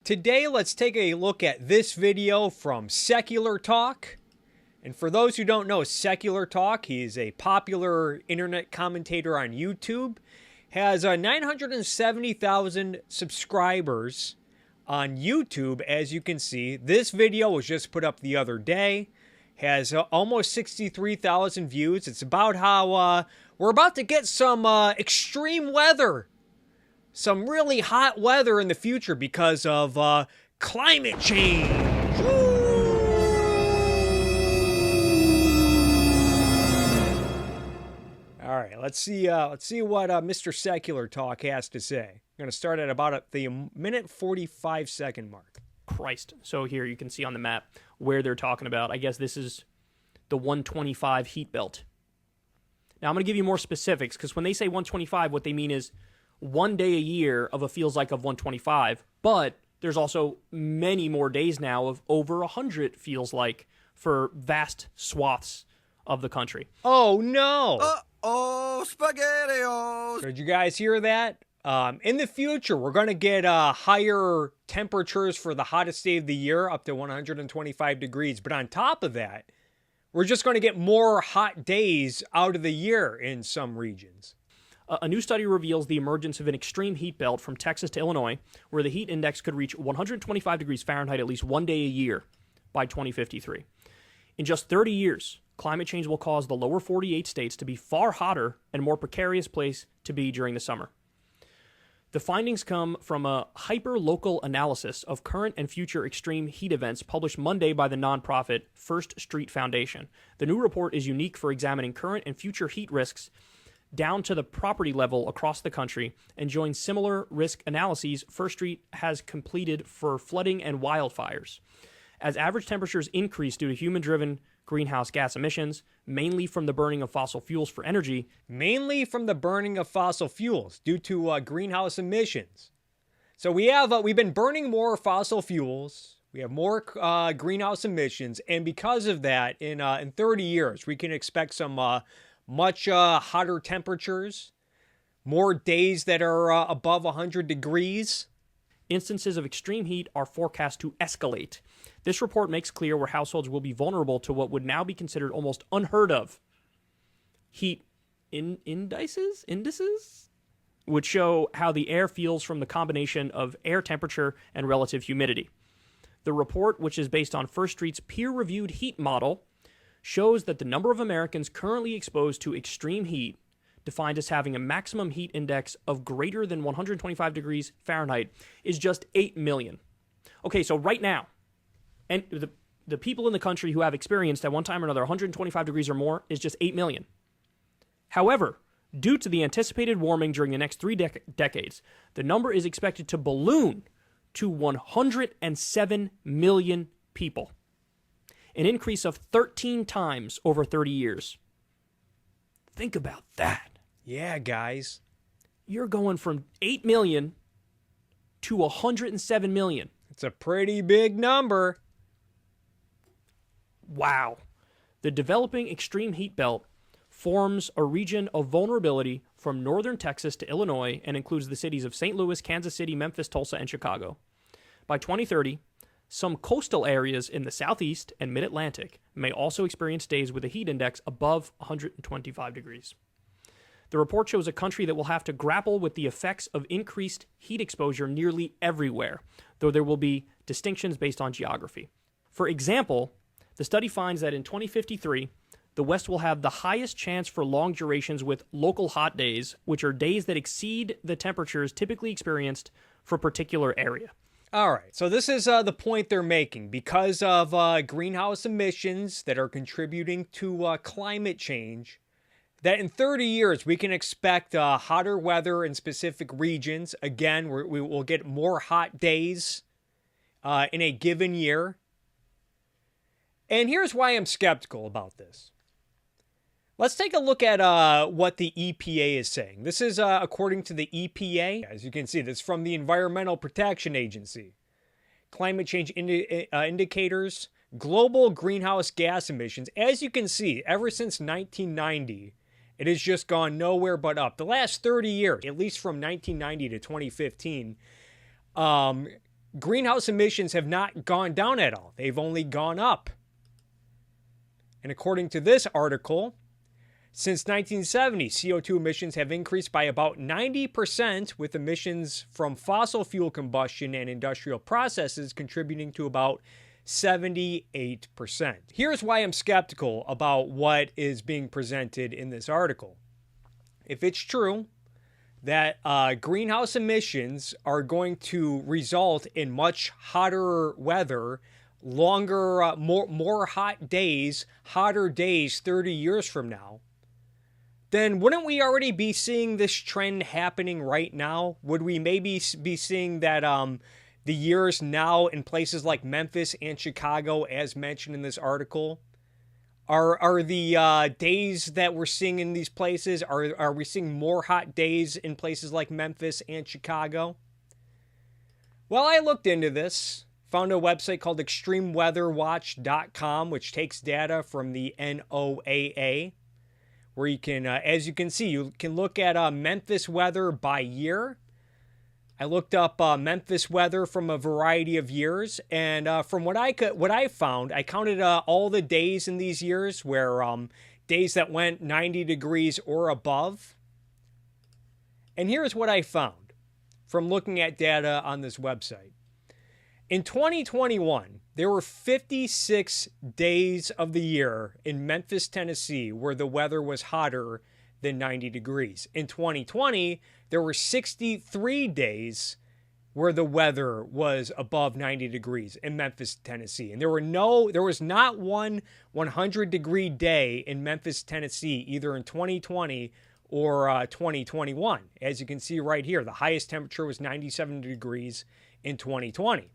Today, let's take a look at this video from Secular Talk. And for those who don't know Secular Talk, he is a popular internet commentator on YouTube. Has 970,000 subscribers on YouTube, as you can see. This video was just put up the other day. Has almost 63,000 views. It's about how we're about to get some extreme weather. Some really hot weather in the future because of climate change. All right, let's see what Mr. Secular Talk has to say. I'm going to start at about the minute 45-second mark. Christ. So here you can see on the map where they're talking about. I guess this is the 125 heat belt. Now I'm going to give you more specifics because when they say 125, what they mean is one day a year of a feels like of 125, but there's also many more days now of over 100 feels like for vast swaths of the country. Oh no! Uh-oh, SpaghettiOs! Did you guys hear that? In the future, we're going to get higher temperatures for the hottest day of the year, up to 125 degrees. But on top of that, we're just going to get more hot days out of the year in some regions. A new study reveals the emergence of an extreme heat belt from Texas to Illinois, where the heat index could reach 125 degrees Fahrenheit at least one day a year by 2053. In just 30 years, climate change will cause the lower 48 states to be far hotter and more precarious place to be during the summer. The findings come from a hyper-local analysis of current and future extreme heat events published Monday by the nonprofit First Street Foundation. The new report is unique for examining current and future heat risks down to the property level across the country and joins similar risk analyses First Street has completed for flooding and wildfires. As average temperatures increase due to human-driven greenhouse gas emissions, mainly from the burning of fossil fuels for energy. Mainly from the burning of fossil fuels due to greenhouse emissions. So we've been burning more fossil fuels. We have more greenhouse emissions, and because of that, in 30 years, we can expect some much hotter temperatures, more days that are above 100 degrees. Instances of extreme heat are forecast to escalate. This report makes clear where households will be vulnerable to what would now be considered almost unheard of heat indices, which show how the air feels from the combination of air temperature and relative humidity. The report, which is based on First Street's peer-reviewed heat model, shows that the number of Americans currently exposed to extreme heat, defined as having a maximum heat index of greater than 125 degrees Fahrenheit, is just 8 million. Okay, so right now, and the people in the country who have experienced at one time or another 125 degrees or more is just 8 million. However, due to the anticipated warming during the next 3 decades, the number is expected to balloon to 107 million people, an increase of 13 times over 30 years. Think about that. Yeah, guys. You're going from 8 million to 107 million. It's a pretty big number. Wow. The developing extreme heat belt forms a region of vulnerability from northern Texas to Illinois and includes the cities of St. Louis, Kansas City, Memphis, Tulsa, and Chicago. By 2030, some coastal areas in the southeast and mid-Atlantic may also experience days with a heat index above 125 degrees. The report shows a country that will have to grapple with the effects of increased heat exposure nearly everywhere, though there will be distinctions based on geography. For example, the study finds that in 2053, the West will have the highest chance for long durations with local hot days, which are days that exceed the temperatures typically experienced for a particular area. All right, so this is the point they're making. Because of greenhouse emissions that are contributing to climate change, that in 30 years we can expect hotter weather in specific regions. Again, we will get more hot days in a given year. And here's why I'm skeptical about this. Let's take a look at what the EPA is saying. This is according to the EPA. As you can see, this is from the Environmental Protection Agency. Climate change indicators, global greenhouse gas emissions. As you can see, ever since 1990, it has just gone nowhere but up. The last 30 years, at least from 1990 to 2015, greenhouse emissions have not gone down at all. They've only gone up. And according to this article, since 1970, CO2 emissions have increased by about 90%, with emissions from fossil fuel combustion and industrial processes contributing to about 78%. Here's why I'm skeptical about what is being presented in this article. If it's true that greenhouse emissions are going to result in much hotter weather, longer, more hot days, hotter days 30 years from now, then wouldn't we already be seeing this trend happening right now? Would we maybe be seeing that the years now in places like Memphis and Chicago, as mentioned in this article, are the days that we're seeing in these places, are we seeing more hot days in places like Memphis and Chicago? Well, I looked into this, found a website called extremeweatherwatch.com, which takes data from the NOAA, where you can, as you can see, you can look at Memphis weather by year. I looked up Memphis weather from a variety of years, and from what I found, I counted all the days in these years where days that went 90 degrees or above. And here's what I found from looking at data on this website. In 2021, there were 56 days of the year in Memphis, Tennessee, where the weather was hotter than 90 degrees. In 2020, there were 63 days where the weather was above 90 degrees in Memphis, Tennessee. And there was not one 100-degree day in Memphis, Tennessee, either in 2020 or 2021. As you can see right here, the highest temperature was 97 degrees in 2020.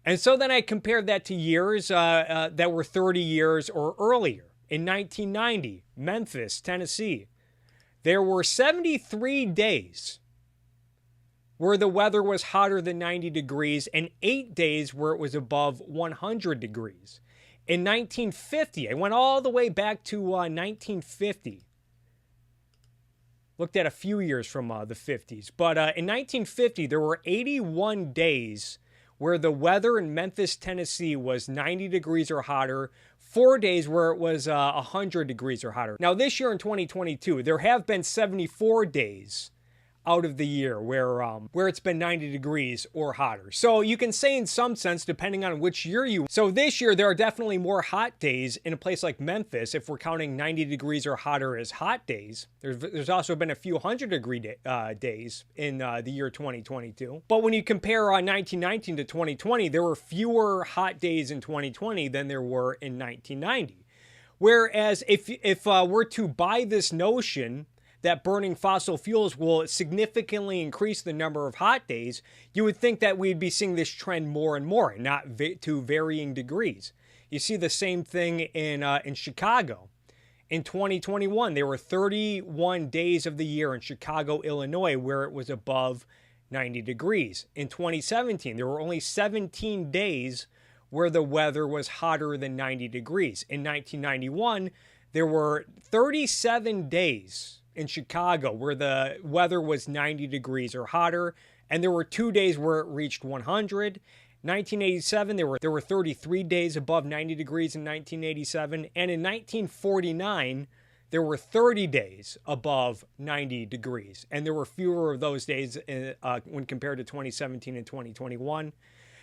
And so then I compared that to years that were 30 years or earlier. In 1990, Memphis, Tennessee, there were 73 days where the weather was hotter than 90 degrees and 8 days where it was above 100 degrees. In 1950, I went all the way back to 1950. Looked at a few years from the 50s. But in 1950, there were 81 days where the weather in Memphis, Tennessee was 90 degrees or hotter, 4 days where it was 100 degrees or hotter. Now, this year in 2022, there have been 74 days out of the year where it's been 90 degrees or hotter. So you can say in some sense, depending on which year so this year, there are definitely more hot days in a place like Memphis, if we're counting 90 degrees or hotter as hot days. There's also been a few 100-degree days in the year 2022. But when you compare 1919 to 2020, there were fewer hot days in 2020 than there were in 1990. Whereas if we're to buy this notion that burning fossil fuels will significantly increase the number of hot days, you would think that we'd be seeing this trend more and more, and not to varying degrees. You see the same thing in Chicago. In 2021, there were 31 days of the year in Chicago, Illinois, where it was above 90 degrees. In 2017, there were only 17 days where the weather was hotter than 90 degrees. In 1991, there were 37 days in Chicago where the weather was 90 degrees or hotter, and there were 2 days where it reached 100. 1987, there were 33 days above 90 degrees in 1987, and in 1949, there were 30 days above 90 degrees, and there were fewer of those days when compared to 2017 and 2021.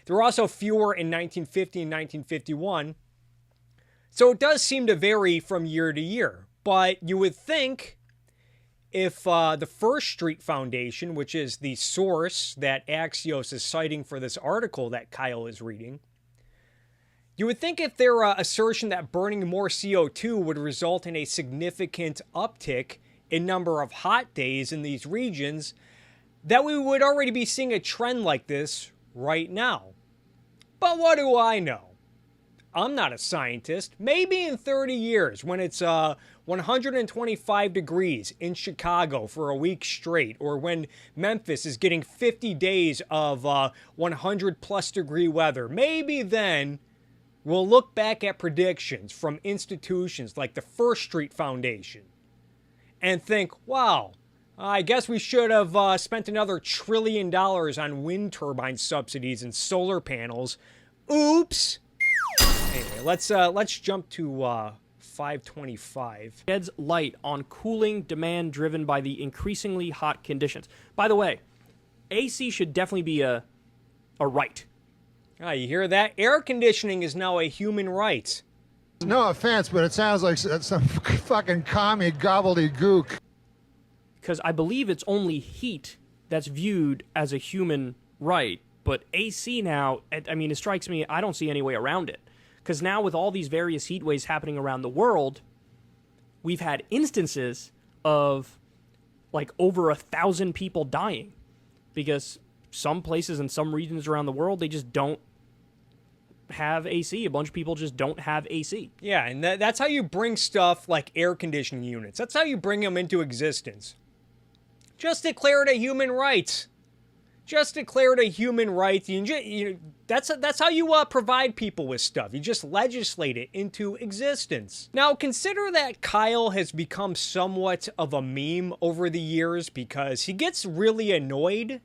There were also fewer in 1950 and 1951, so it does seem to vary from year to year, but you would think if the First Street Foundation, which is the source that Axios is citing for this article that Kyle is reading, you would think if their assertion that burning more CO2 would result in a significant uptick in number of hot days in these regions, that we would already be seeing a trend like this right now. But what do I know? I'm not a scientist. Maybe in 30 years when it's 125 degrees in Chicago for a week straight, or when Memphis is getting 50 days of 100 plus degree weather, maybe then we'll look back at predictions from institutions like the First Street Foundation and think, wow, I guess we should have spent another $1 trillion on wind turbine subsidies and solar panels. Oops. Anyway, let's jump to 525. Sheds light on cooling demand driven by the increasingly hot conditions. By the way, AC should definitely be a right. Ah, you hear that? Air conditioning is now a human right. No offense, but it sounds like some fucking commie gobbledygook. Because I believe it's only heat that's viewed as a human right. But AC now, I mean, it strikes me, I don't see any way around it. Because now with all these various heat waves happening around the world, we've had instances of like over 1,000 people dying. Because some places and some regions around the world, they just don't have AC. A bunch of people just don't have AC. Yeah, and that's how you bring stuff like air conditioning units. That's how you bring them into existence. Just declare it a human right. Just declare it a human right. That's how you provide people with stuff. You just legislate it into existence. Now, consider that Kyle has become somewhat of a meme over the years because he gets really annoyed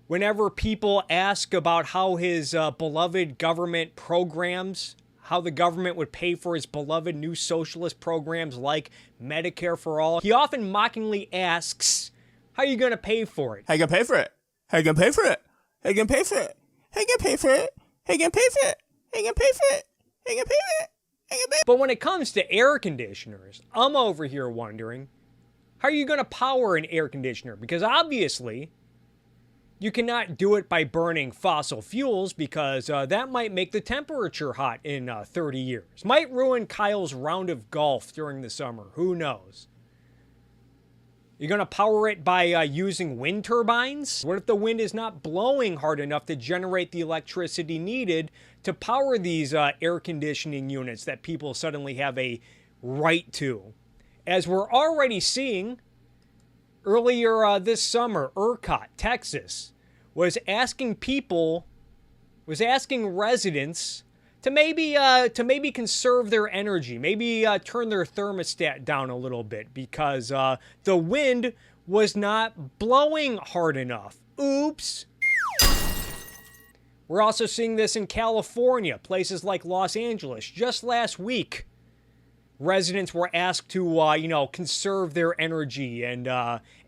whenever people ask about how his beloved government programs, how the government would pay for his beloved new socialist programs like Medicare for All. He often mockingly asks, how are you going to pay for it? How you gonna pay for it? How you gonna pay for it? How you gonna pay for it? How you gonna pay for it? How you gonna pay for it? How you gonna pay for it? How you gonna pay for it? How you gonna pay? But when it comes to air conditioners, I'm over here wondering, how are you going to power an air conditioner? Because obviously, you cannot do it by burning fossil fuels because that might make the temperature hot in 30 years. Might ruin Kyle's round of golf during the summer. Who knows? You're going to power it by using wind turbines? What if the wind is not blowing hard enough to generate the electricity needed to power these air conditioning units that people suddenly have a right to? As we're already seeing, earlier this summer, ERCOT, Texas, was asking residents to maybe conserve their energy, maybe turn their thermostat down a little bit because the wind was not blowing hard enough. Oops. We're also seeing this in California, places like Los Angeles. Just last week, residents were asked to, conserve their energy and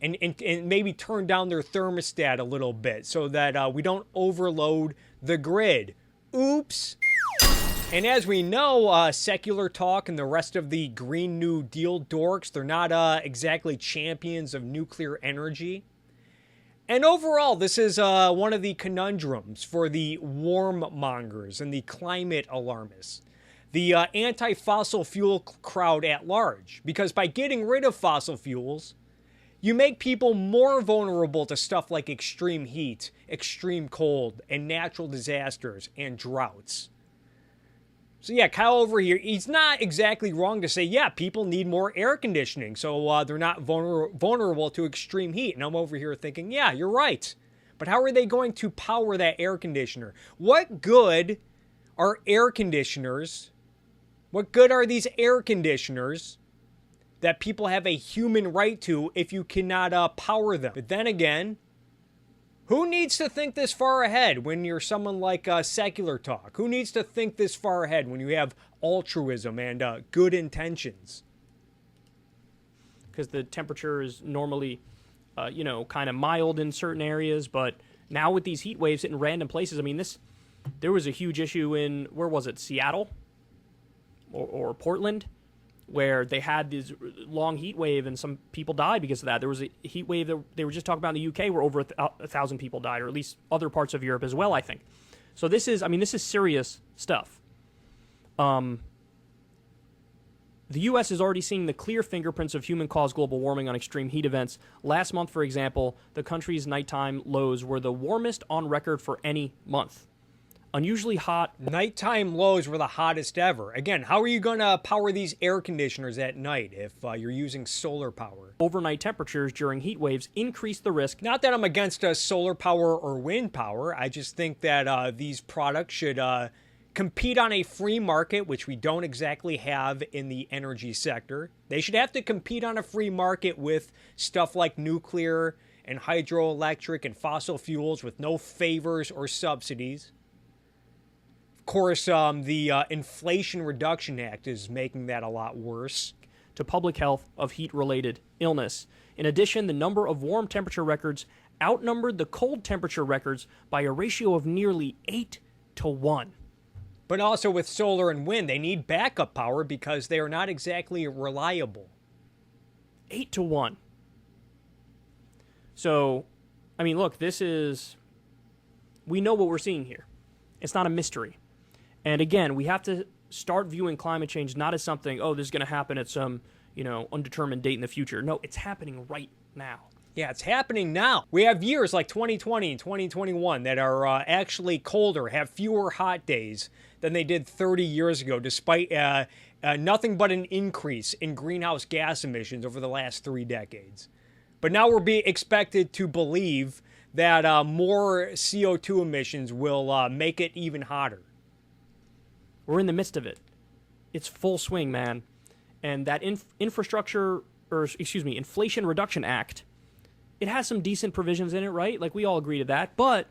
maybe turn down their thermostat a little bit so that we don't overload the grid. Oops. And as we know, secular talk and the rest of the Green New Deal dorks, they're not exactly champions of nuclear energy. And overall, this is one of the conundrums for the warmongers and the climate alarmists. The anti-fossil fuel crowd at large. Because by getting rid of fossil fuels, you make people more vulnerable to stuff like extreme heat, extreme cold, and natural disasters and droughts. So yeah, Kyle over here, he's not exactly wrong to say, yeah, people need more air conditioning so they're not vulnerable to extreme heat. And I'm over here thinking, yeah, you're right. But how are they going to power that air conditioner? What good are air conditioners? What good are these air conditioners that people have a human right to if you cannot power them? But then again, who needs to think this far ahead when you're someone like secular talk? Who needs to think this far ahead when you have altruism and good intentions? Because the temperature is normally, kind of mild in certain areas, but now with these heat waves hitting random places, I mean, there was a huge issue in, where was it, Seattle or Portland, where they had this long heat wave and some people died because of that. There was a heat wave that they were just talking about in the UK where over 1,000 people died, or at least other parts of Europe as well, I think. So this is serious stuff. The U.S. is already seeing the clear fingerprints of human-caused global warming on extreme heat events. Last month, for example, the country's nighttime lows were the warmest on record for any month. Unusually hot. Nighttime lows were the hottest ever. Again, how are you going to power these air conditioners at night if you're using solar power? Overnight temperatures during heat waves increase the risk. Not that I'm against solar power or wind power. I just think that these products should compete on a free market, which we don't exactly have in the energy sector. They should have to compete on a free market with stuff like nuclear and hydroelectric and fossil fuels with no favors or subsidies. Of course, the Inflation Reduction Act is making that a lot worse. To public health of heat-related illness. In addition, the number of warm temperature records outnumbered the cold temperature records by a ratio of nearly 8 to 1. But also with solar and wind, they need backup power because they are not exactly reliable. 8 to 1. So, I mean, look, we know what we're seeing here. It's not a mystery. And again, we have to start viewing climate change not as something, oh, this is going to happen at some, undetermined date in the future. No, it's happening right now. Yeah, it's happening now. We have years like 2020 and 2021 that are actually colder, have fewer hot days than they did 30 years ago, despite nothing but an increase in greenhouse gas emissions over the last 3 decades. But now we're being expected to believe that more CO2 emissions will make it even hotter. We're in the midst of it. It's full swing, man. And that Inflation Reduction Act, it has some decent provisions in it, right? Like, we all agree to that. But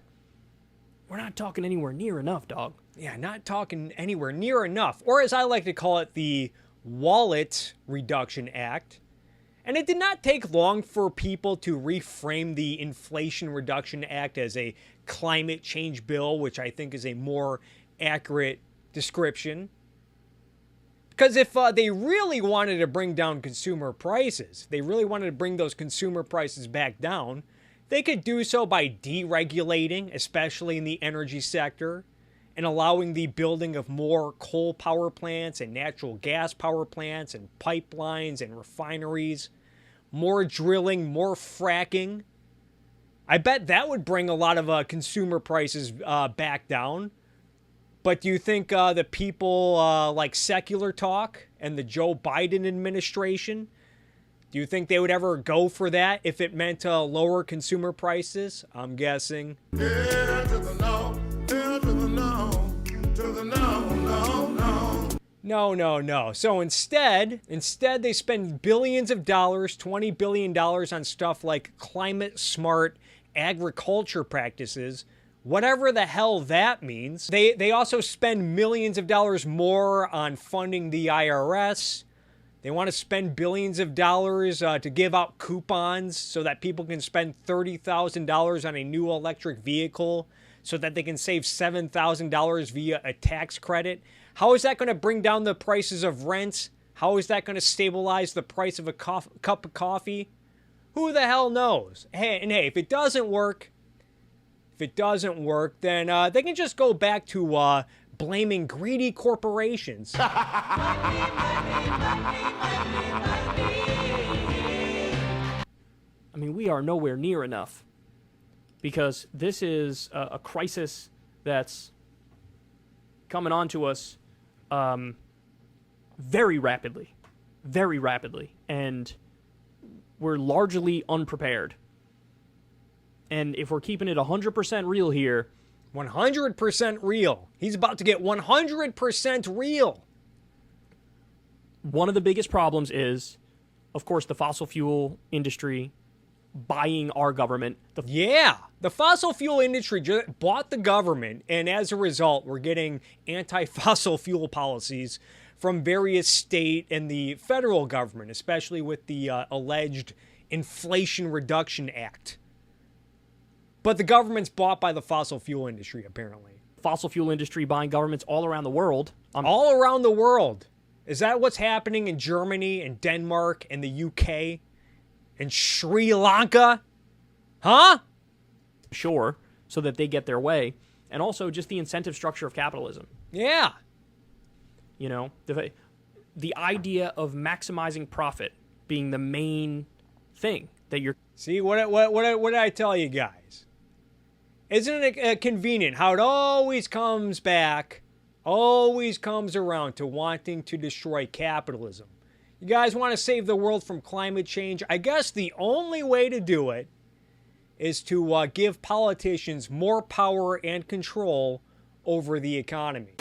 we're not talking anywhere near enough, dog. Yeah, not talking anywhere near enough. Or as I like to call it, the Wallet Reduction Act. And it did not take long for people to reframe the Inflation Reduction Act as a climate change bill, which I think is a more accurate description. Because if they really wanted to bring down consumer prices, they really wanted to bring those consumer prices back down, they could do so by deregulating, especially in the energy sector, and allowing the building of more coal power plants and natural gas power plants and pipelines and refineries, more drilling, more fracking. I bet that would bring a lot of consumer prices back down. But do you think the people like Secular Talk and the Joe Biden administration, do you think they would ever go for that if it meant lower consumer prices? I'm guessing. Yeah, to the no, yeah, to the no, to the no, no, no. No. So instead they spend billions of dollars, $20 billion on stuff like climate smart agriculture practices, whatever the hell that means. They also spend millions of dollars more on funding the IRS. They want to spend billions of dollars to give out coupons so that people can spend $30,000 on a new electric vehicle so that they can save $7,000 via a tax credit. How is that going to bring down the prices of rent? How is that going to stabilize the price of a cup of coffee? Who the hell knows? Hey, if it doesn't work, then they can just go back to blaming greedy corporations. I mean, we are nowhere near enough. Because this is a crisis that's coming on to us very rapidly. And we're largely unprepared. And if we're keeping it 100% real here... 100% real. He's about to get 100% real. One of the biggest problems is, of course, the fossil fuel industry buying our government. The fossil fuel industry just bought the government, and as a result, we're getting anti-fossil fuel policies from various state and the federal government, especially with the alleged Inflation Reduction Act. But the government's bought by the fossil fuel industry, apparently. Fossil fuel industry buying governments all around the world. All around the world. Is that what's happening in Germany and Denmark and the UK and Sri Lanka? Huh? Sure, so that they get their way. And also just the incentive structure of capitalism. Yeah. You know, the idea of maximizing profit being the main thing that you're... See, what did I tell you guys? Isn't it convenient how it always comes back, always comes around to wanting to destroy capitalism? You guys want to save the world from climate change? I guess the only way to do it is to give politicians more power and control over the economy.